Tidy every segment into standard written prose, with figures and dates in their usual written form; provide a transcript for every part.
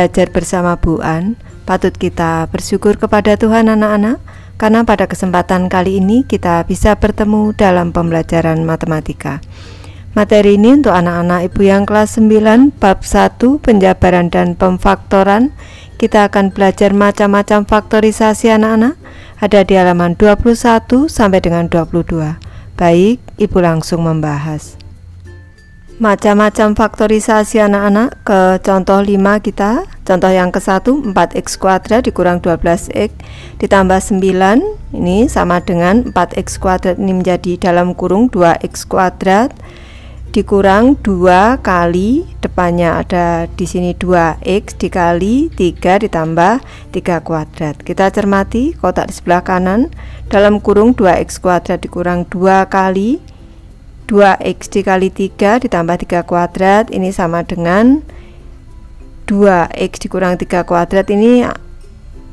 belajar bersama Bu An. Patut kita bersyukur kepada Tuhan anak-anak, karena pada kesempatan kali ini kita bisa bertemu dalam pembelajaran matematika. Materi ini untuk anak-anak ibu yang kelas 9 bab 1 penjabaran dan pemfaktoran. Kita akan belajar macam-macam faktorisasi anak-anak. Ada di halaman 21 sampai dengan 22. Baik, ibu langsung membahas macam-macam faktorisasi anak-anak. Ke contoh 5 kita. Contoh yang ke-1, 4x kuadrat dikurang 12x ditambah 9. Ini sama dengan 4x kuadrat ini menjadi dalam kurung 2x kuadrat dikurang 2 kali depannya ada di sini 2x dikali 3 ditambah 3 kuadrat. Kita cermati kotak di sebelah kanan dalam kurung 2x kuadrat dikurang 2 kali 2x dikali 3 ditambah 3 kuadrat, ini sama dengan 2x dikurang 3 kuadrat. Ini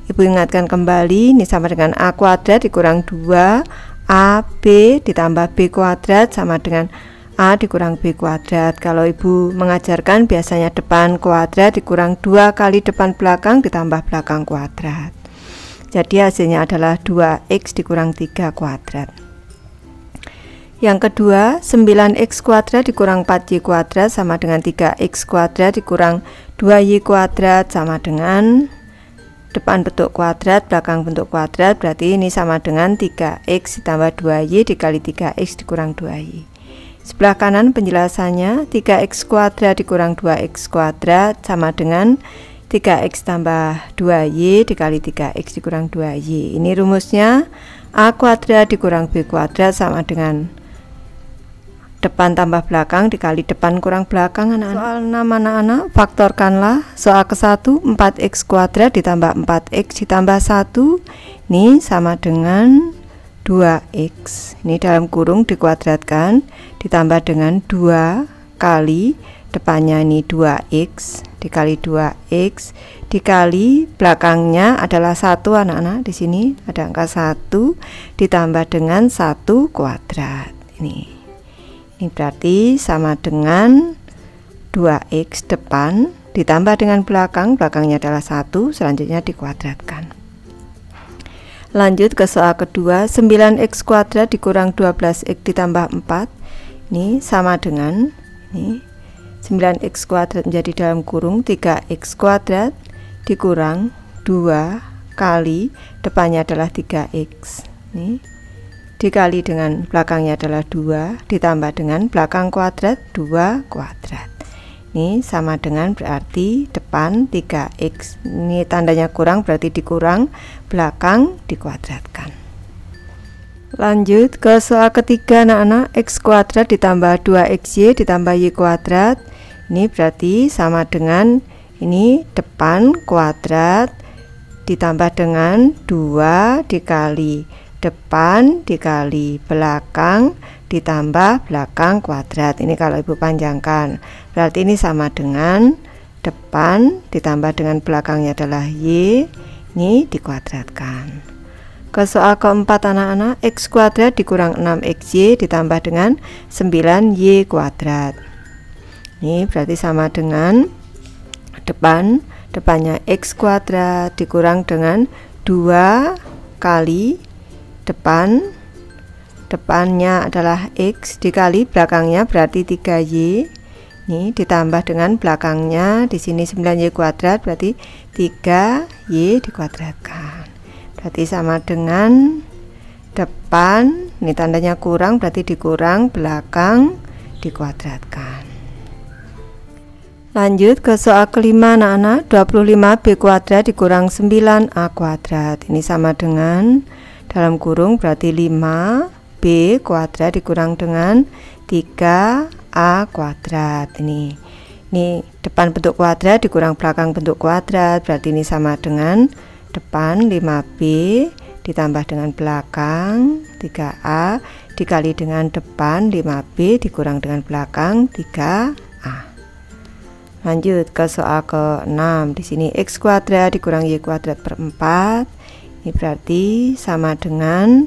ibu ingatkan kembali, ini sama dengan a kuadrat dikurang 2 ab ditambah b kuadrat sama dengan a dikurang b kuadrat. Kalau ibu mengajarkan biasanya depan kuadrat dikurang 2 kali depan belakang ditambah belakang kuadrat. Jadi hasilnya adalah 2x dikurang 3 kuadrat. Yang kedua, 9x kuadrat dikurang 4y kuadrat sama dengan 3x kuadrat dikurang 2y kuadrat sama dengan depan bentuk kuadrat, belakang bentuk kuadrat, berarti ini sama dengan 3x ditambah 2y dikali 3x dikurang 2y. Sebelah kanan penjelasannya, 3x kuadrat dikurang 2x kuadrat sama dengan 3x tambah 2y dikali 3x dikurang 2y. Ini rumusnya, a kuadrat dikurang b kuadrat sama dengan depan tambah belakang dikali depan kurang belakang anak-anak. Soal 6 anak-anak, faktorkanlah. Soal ke-1, 4x kuadrat ditambah 4x ditambah 1 ini sama dengan 2x. Ini dalam kurung dikuadratkan ditambah dengan 2 kali depannya ini 2x dikali 2x dikali belakangnya adalah 1 anak-anak. Di sini ada angka 1 ditambah dengan 1 kuadrat. Ini berarti sama dengan 2x depan ditambah dengan belakang, belakangnya adalah 1, selanjutnya dikuadratkan. Lanjut ke soal kedua, 9x kuadrat dikurang 12x ditambah 4 ini sama dengan ini 9x kuadrat menjadi dalam kurung 3x kuadrat dikurang 2 kali depannya adalah 3x ini dikali dengan belakangnya adalah 2 ditambah dengan belakang kuadrat 2 kuadrat. Ini sama dengan berarti depan 3x. Ini tandanya kurang berarti dikurang, belakang dikuadratkan. Lanjut ke soal ketiga anak-anak, x kuadrat ditambah 2xy ditambah y kuadrat. Ini berarti sama dengan ini depan kuadrat ditambah dengan 2 dikali depan dikali belakang ditambah belakang kuadrat. Ini kalau ibu panjangkan berarti ini sama dengan depan ditambah dengan belakangnya adalah y, ini dikuadratkan. Ke soal keempat anak-anak, x kuadrat dikurang 6xy ditambah dengan 9y kuadrat. Ini berarti sama dengan depannya x kuadrat dikurang dengan 2 kali depannya adalah x dikali belakangnya berarti 3y ini ditambah dengan belakangnya di sini 9y kuadrat berarti 3y dikuadratkan. Berarti sama dengan depan ini tandanya kurang berarti dikurang, belakang dikuadratkan. Lanjut ke soal kelima anak-anak, 25b kuadrat dikurang 9a kuadrat ini sama dengan dalam kurung berarti 5b kuadrat dikurang dengan 3a kuadrat. Ini depan bentuk kuadrat dikurang belakang bentuk kuadrat berarti ini sama dengan depan 5b ditambah dengan belakang 3a dikali dengan depan 5b dikurang dengan belakang 3a. Lanjut ke soal ke-6. Di sini x kuadrat dikurang y kuadrat per 4 ini berarti sama dengan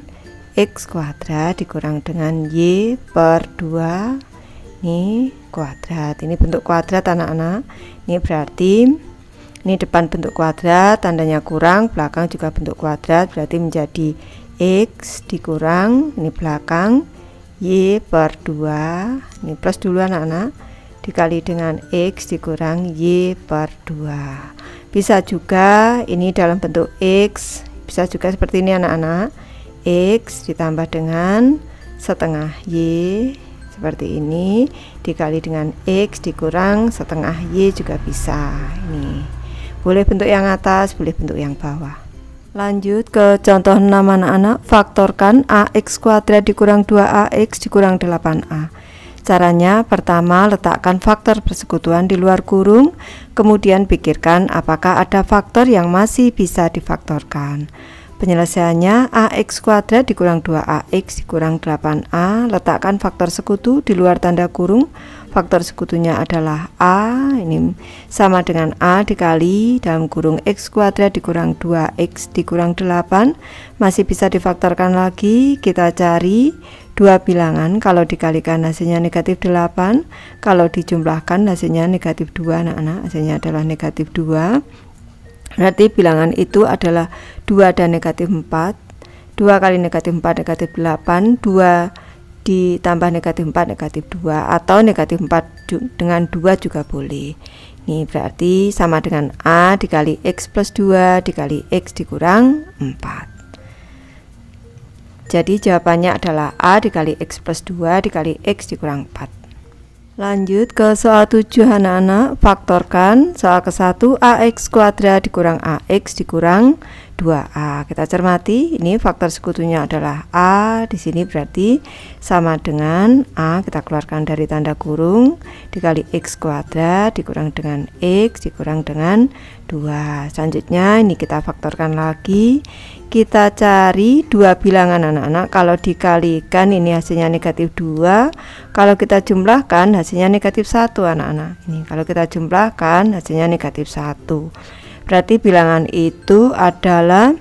x kuadrat dikurang dengan y per 2 ini kuadrat. Ini bentuk kuadrat anak-anak. Ini berarti Ini depan bentuk kuadrat, tandanya kurang, belakang juga bentuk kuadrat, berarti menjadi X dikurang, ini belakang, Y per 2, ini plus dulu anak-anak, dikali dengan X dikurang Y per 2. Bisa juga ini dalam bentuk X, bisa juga seperti ini anak-anak, X ditambah dengan setengah Y, seperti ini, dikali dengan X dikurang setengah Y juga bisa. Ini boleh bentuk yang atas, boleh bentuk yang bawah. Lanjut ke contoh 6 anak-anak, faktorkan AX kuadrat dikurang 2AX dikurang 8A. Caranya, pertama letakkan faktor persekutuan di luar kurung, kemudian pikirkan apakah ada faktor yang masih bisa difaktorkan. Penyelesaiannya, AX kuadrat dikurang 2AX dikurang 8A, letakkan faktor sekutu di luar tanda kurung. Faktor sekutunya adalah A, ini sama dengan A dikali dalam kurung X kuadrat dikurang 2X dikurang 8, masih bisa difaktorkan lagi. Kita cari dua bilangan, kalau dikalikan hasilnya negatif 8, kalau dijumlahkan hasilnya negatif 2 anak-anak, hasilnya adalah negatif 2. Berarti bilangan itu adalah 2 dan negatif 4. 2 kali negatif 4 negatif 8, 2 ditambah negatif 4 negatif 2, atau negatif 4 dengan 2 juga boleh. Ini berarti sama dengan A dikali X plus 2 dikali X dikurang 4. Jadi jawabannya adalah A dikali X plus 2 dikali X dikurang 4. Lanjut ke soal 7 anak-anak, faktorkan soal ke-1 AX kuadrat dikurang AX dikurang 2A. Kita cermati, ini faktor sekutunya adalah A, di sini berarti sama dengan A, kita keluarkan dari tanda kurung, dikali X kuadrat dikurang dengan X dikurang dengan 2. Selanjutnya ini kita faktorkan lagi, kita cari dua bilangan anak-anak, kalau dikalikan ini hasilnya negatif 2, kalau kita jumlahkan hasilnya negatif 1 anak-anak. Ini kalau kita jumlahkan hasilnya negatif 1. Berarti bilangan itu adalah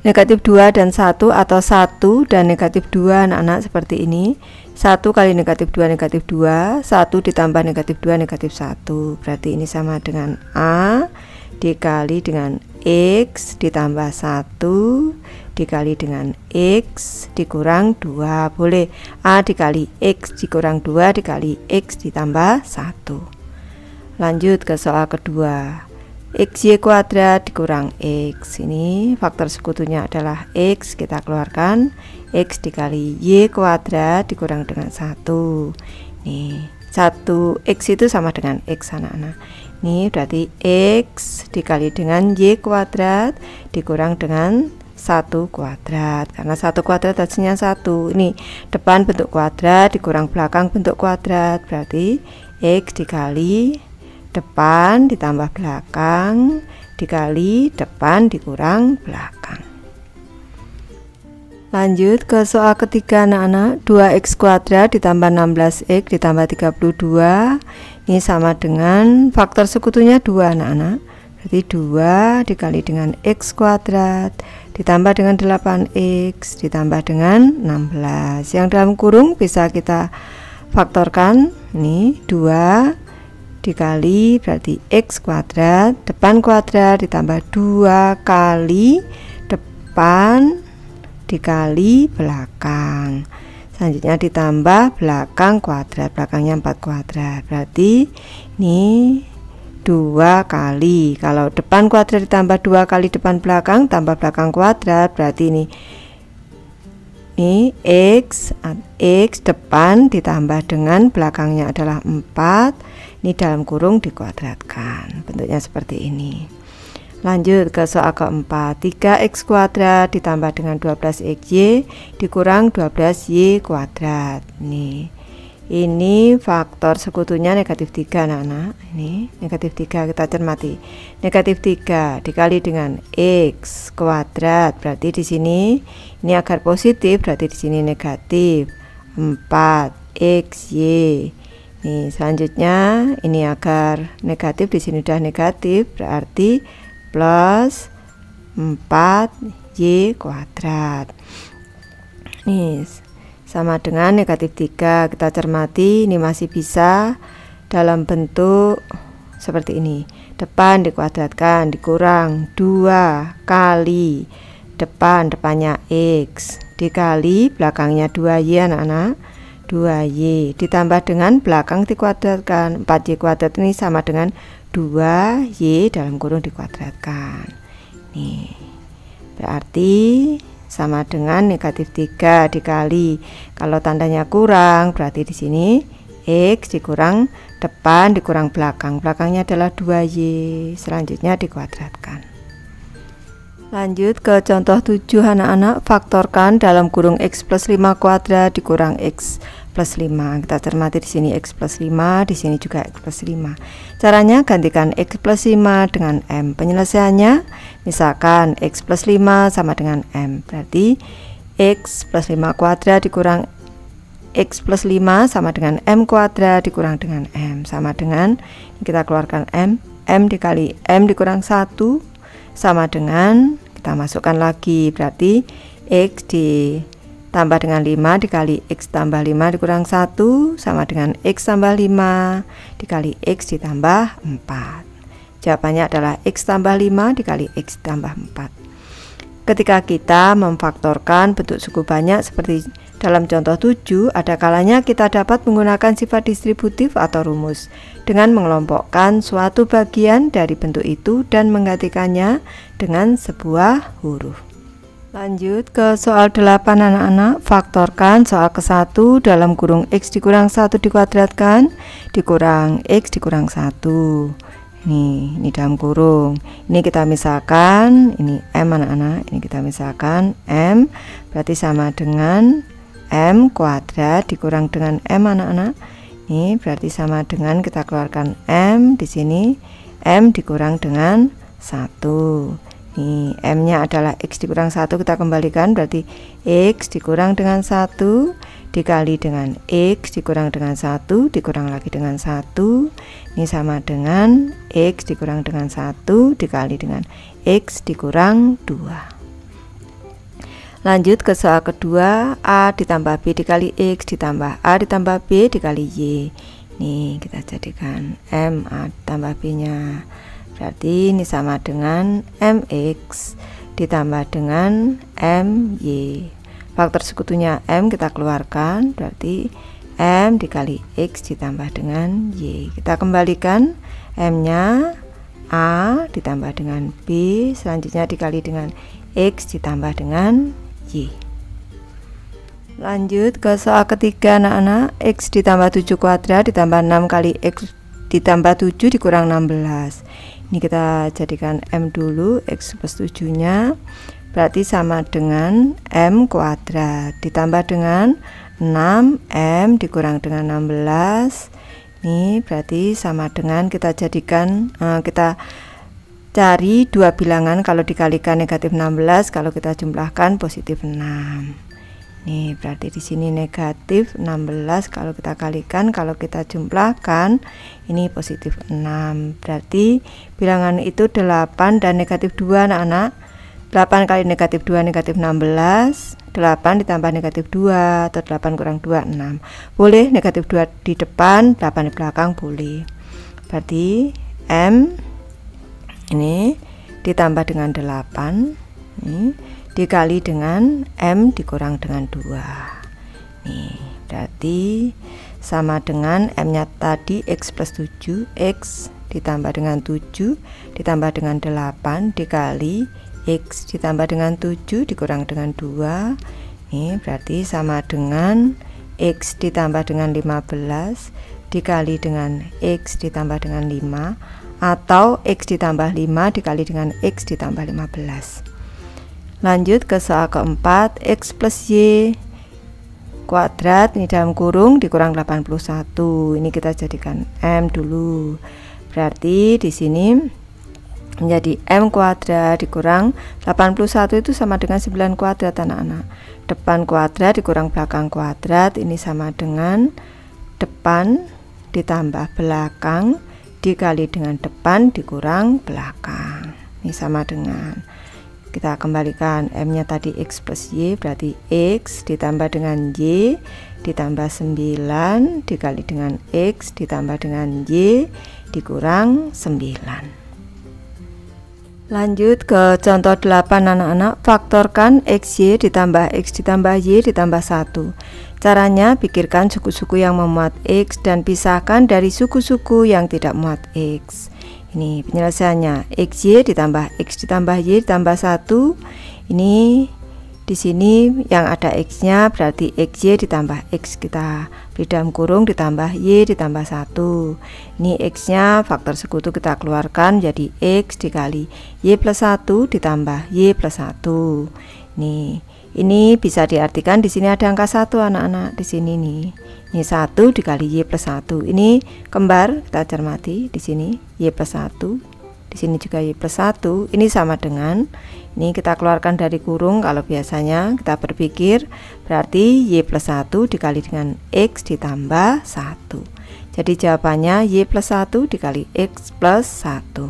negatif 2 dan 1, atau 1 dan negatif 2 anak-anak, seperti ini. 1 kali negatif 2 negatif 2, 1 ditambah negatif 2 negatif 1. Berarti ini sama dengan A dikali dengan X ditambah 1 dikali dengan X dikurang 2. Boleh A dikali X dikurang 2 dikali X ditambah 1. Lanjut ke soal kedua, XY kuadrat dikurang X. Ini faktor sekutunya adalah X, kita keluarkan, X dikali Y kuadrat dikurang dengan 1. Nih 1X itu sama dengan X anak-anak. Ini berarti X dikali dengan Y kuadrat dikurang dengan 1 kuadrat, karena 1 kuadrat hasilnya 1. Ini depan bentuk kuadrat dikurang belakang bentuk kuadrat, berarti X dikali depan ditambah belakang dikali depan dikurang belakang. Lanjut ke soal ketiga anak-anak, 2X kuadrat ditambah 16X ditambah 32, ini sama dengan faktor sekutunya 2 anak-anak, berarti 2 dikali dengan X kuadrat ditambah dengan 8X ditambah dengan 16. Yang dalam kurung bisa kita faktorkan, ini 2 dikali berarti X kuadrat, depan kuadrat ditambah 2 kali depan dikali belakang, selanjutnya ditambah belakang kuadrat, belakangnya 4 kuadrat, berarti ini 2 kali, kalau depan kuadrat ditambah 2 kali depan belakang tambah belakang kuadrat, berarti ini X depan ditambah dengan belakangnya adalah 4, ini dalam kurung dikuadratkan, bentuknya seperti ini. Lanjut ke soal keempat, 3X kuadrat ditambah dengan 12XY dikurang 12Y kuadrat. Nih, ini faktor sekutunya negatif 3 anak-anak. Ini negatif 3, kita cermati. Negatif 3 dikali dengan X kuadrat, berarti di sini ini agar positif, berarti di sini negatif 4XY. Nih, selanjutnya ini agar negatif, di sini udah negatif, berarti plus 4Y kuadrat. Nih, sama dengan negatif 3, kita cermati ini masih bisa dalam bentuk seperti ini. depan dikuadratkan dikurang 2 kali depannya X dikali belakangnya 2Y anak-anak, 2Y ditambah dengan belakang dikuadratkan 4Y kuadrat ini sama dengan 2Y dalam kurung dikuadratkan. Nih, berarti sama dengan negatif 3 dikali, kalau tandanya kurang berarti di sini X dikurang depan dikurang belakang, belakangnya adalah 2Y, selanjutnya dikuadratkan. Lanjut ke contoh 7 anak-anak, faktorkan dalam kurung X plus 5 kuadrat dikurang X plus 5. Kita cermati di sini X plus 5, di sini juga X plus 5. Caranya gantikan X plus 5 dengan M. Penyelesaiannya misalkan X plus 5 sama dengan M. Berarti X plus 5 kuadrat dikurang X plus 5 sama dengan M kuadrat dikurang dengan M. Sama dengan kita keluarkan M. M dikali M dikurang 1 sama dengan, kita masukkan lagi, berarti X ditambah dengan 5 dikali X tambah 5 dikurang 1 sama dengan X tambah 5 dikali X ditambah 4. Jawabannya adalah X tambah 5 dikali X tambah 4. Ketika kita memfaktorkan bentuk suku banyak seperti dalam contoh 7, ada kalanya kita dapat menggunakan sifat distributif atau rumus dengan mengelompokkan suatu bagian dari bentuk itu dan menggantikannya dengan sebuah huruf. Lanjut ke soal 8 anak-anak, faktorkan soal ke-1 dalam kurung X dikurang 1 dikuadratkan dikurang X dikurang 1. Ini dalam kurung, ini kita misalkan, ini M anak-anak, ini kita misalkan M berarti sama dengan M kuadrat dikurang dengan M anak-anak. Ini berarti sama dengan kita keluarkan M di sini, M dikurang dengan 1. Nih, M-nya adalah X dikurang 1, kita kembalikan berarti X dikurang dengan 1 dikali dengan X dikurang dengan 1 dikurang lagi dengan 1. Ini sama dengan X dikurang dengan 1 dikali dengan X dikurang 2. Lanjut ke soal kedua, A ditambah B dikali X ditambah A ditambah B dikali Y. Nih kita jadikan M A ditambah B nya, berarti ini sama dengan MX ditambah dengan MY. Faktor sekutunya M kita keluarkan, berarti M dikali X ditambah dengan Y. Kita kembalikan M nya A ditambah dengan B, selanjutnya dikali dengan X ditambah dengan Y. Lanjut ke soal ketiga anak-anak, X ditambah 7 kuadrat ditambah 6 kali X ditambah 7 dikurang 16. Ini kita jadikan M dulu, X plus 7 nya berarti sama dengan M kuadrat ditambah dengan 6M dikurang dengan 16. Ini berarti sama dengan kita jadikan, kita cari dua bilangan, kalau dikalikan negatif 16, kalau kita jumlahkan positif 6. Nih berarti di sini negatif 16, kalau kita kalikan, kalau kita jumlahkan ini positif 6. Berarti bilangan itu 8 dan negatif 2 anak-anak. 8 kali negatif 2 negatif 16, 8 ditambah negatif 2 atau 8 kurang 2 6. Boleh negatif 2 di depan, 8 di belakang boleh. Berarti M ini ditambah dengan 8 ini dikali dengan M dikurang dengan 2. Nih, berarti sama dengan M nya tadi X plus 7, X ditambah dengan 7 ditambah dengan 8 dikali X ditambah dengan 7 dikurang dengan 2. Nih, berarti sama dengan X ditambah dengan 15 dikali dengan X ditambah dengan 5, atau X ditambah 5 dikali dengan X ditambah 15. Lanjut ke soal keempat, X plus Y kuadrat ini dalam kurung dikurang 81. Ini kita jadikan M dulu. Berarti di sini menjadi M kuadrat dikurang 81 itu sama dengan 9 kuadrat anak-anak. Depan kuadrat dikurang belakang kuadrat, ini sama dengan depan ditambah belakang dikali dengan depan dikurang belakang. Ini sama dengan, kita kembalikan M nya tadi X plus Y, berarti X ditambah dengan Y ditambah 9 dikali dengan X ditambah dengan Y dikurang 9. Lanjut ke contoh 8 anak-anak, faktorkan XY ditambah X ditambah Y ditambah 1. Caranya, pikirkan suku-suku yang memuat X dan pisahkan dari suku-suku yang tidak memuat X. Ini penyelesaiannya, XY ditambah X ditambah Y ditambah 1. Ini di sini yang ada X-nya berarti XY ditambah X, kita beri dalam kurung ditambah Y ditambah 1. Ini X-nya faktor sekutu kita keluarkan jadi X dikali Y plus 1 ditambah Y plus 1. Ini bisa diartikan di sini ada angka 1 anak-anak di sini nih. Ini 1 dikali Y plus 1. Ini kembar, kita cermati di sini Y plus 1. Di sini juga Y plus 1. Ini sama dengan, ini kita keluarkan dari kurung. Kalau biasanya kita berpikir berarti Y plus 1 dikali dengan X ditambah 1. Jadi jawabannya Y plus 1 dikali X plus 1.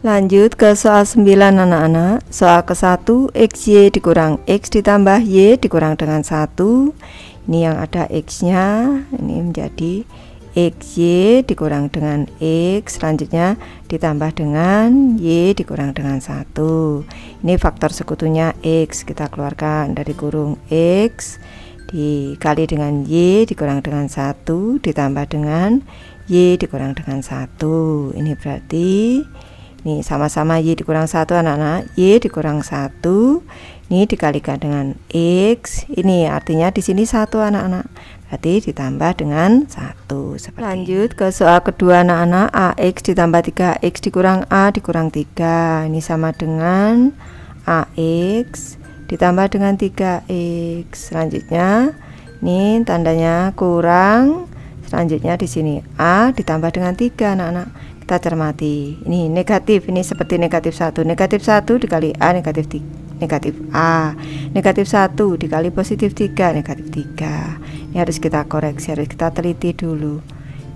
Lanjut ke soal 9 anak-anak. Soal ke-1, XY dikurang X ditambah Y dikurang dengan 1. Ini yang ada X-nya, ini menjadi XY dikurang dengan X, selanjutnya ditambah dengan Y dikurang dengan 1. Ini faktor sekutunya X, kita keluarkan dari kurung X dikali dengan Y dikurang dengan 1 ditambah dengan Y dikurang dengan 1. Ini berarti ini sama-sama Y dikurang 1 anak-anak, Y dikurang 1 ini dikalikan dengan X, ini artinya di sini 1 anak-anak, berarti ditambah dengan 1. Lanjut ke soal kedua anak-anak, AX ditambah 3X dikurang A dikurang 3. Ini sama dengan AX ditambah dengan 3X. Selanjutnya ini tandanya kurang. Selanjutnya di sini A ditambah dengan 3 anak-anak. Kita cermati. Ini negatif, ini seperti negatif 1. Negatif 1 dikali A negatif 3. Negatif A, negatif 1 dikali positif 3, negatif 3. Ini harus kita koreksi, harus kita teliti dulu.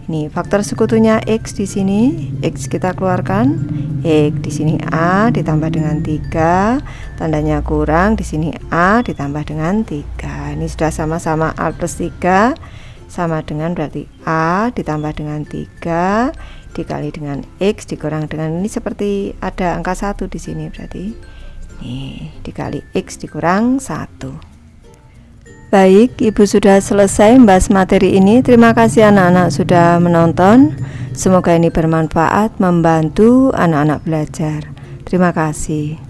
Ini faktor sekutunya X di sini, X kita keluarkan, X di sini A ditambah dengan 3, tandanya kurang, di sini A ditambah dengan 3. Ini sudah sama-sama A plus 3, sama dengan berarti A ditambah dengan 3 dikali dengan X dikurang dengan, ini seperti ada angka 1 di sini, berarti ini dikali X dikurang 1. Baik, Ibu sudah selesai membahas materi ini. Terima kasih anak-anak sudah menonton. Semoga ini bermanfaat, membantu anak-anak belajar. Terima kasih.